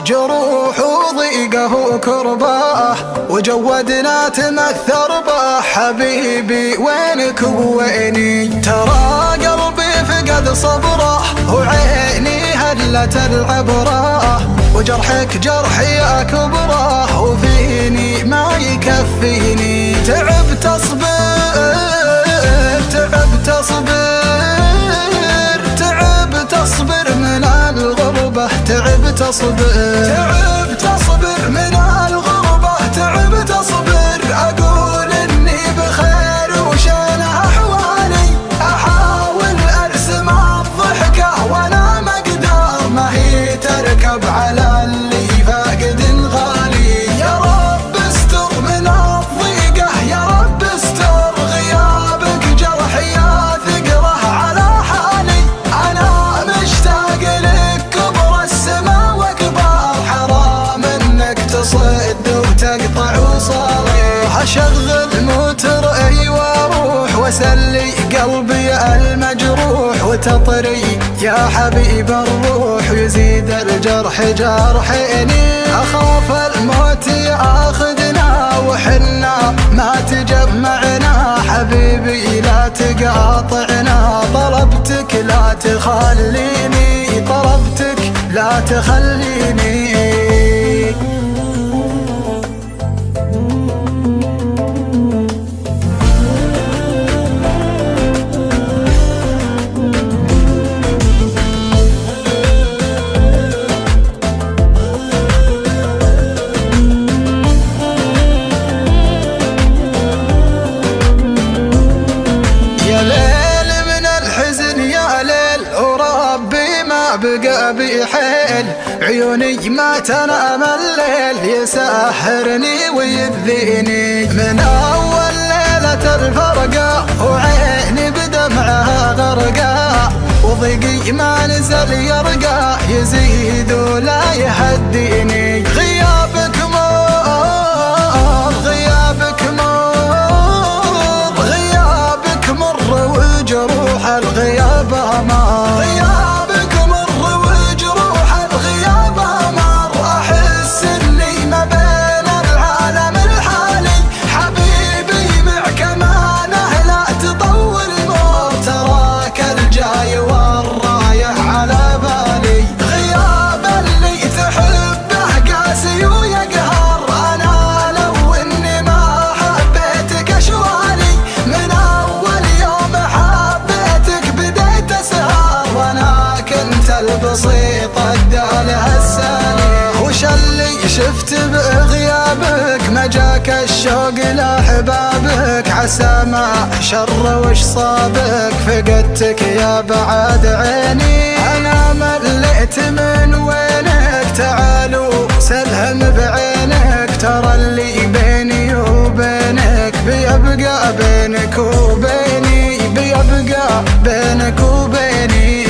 جروح وضيقه وكربه، وجودنا تمثر به. حبيبي وينك وويني؟ ترى قلبي فقد صبره، وعيني هلت العبره، وجرحك جرحي أكبره، وفيني ما يكفيني. تعبت أصبر تعبت أصبر تعبت أصبر من الغربة، تعبت أصبر تعبت أصبر من الغربة، تعبت أصبر. أقول إني بخير وشان أحوالي، أحاول أرسم الضحكة وأنا مقدار ما هي تركب على اللي فاقد غالي. يا رب استر من الضيقة، يا رب استر غيابك جرحي ثقله على حالي. أنا مشتاق لك كبر السما وكبار، حرام إنك تصد وتقطع وصالي. أشغل موتر واروح واسلي قلبي المجروح، وتطري يا حبيب الروح ويزيد الجرح جرحيني. أخاف الموت ياخذنا وحنا ما تجمعنا، حبيبي لا تقاطعنا. طلبتك لا تخليني، طلبتك لا تخليني. بقى بحيل عيوني ما تنام الليل، يسهرني ويذيني من أول ليلة الفرقة، وعيني بدمعها غرقة، وضيقي ما نزل يرقى، يزيد ولا يهديني. غيابك مر غيابك مر غيابك مر، وجروح الغياب أمر. بسيطة ادالها السالي. وش اللي شفت بغيابك؟ ما جاك الشوق لأحبابك؟ عسى ما شر وش صابك؟ فقدتك يا بعد عيني. أنا مليت من وينك، تعالوا سلهم بعينك. ترى اللي بيني وبينك بيبقى بينك وبيني، بيبقى بينك وبيني.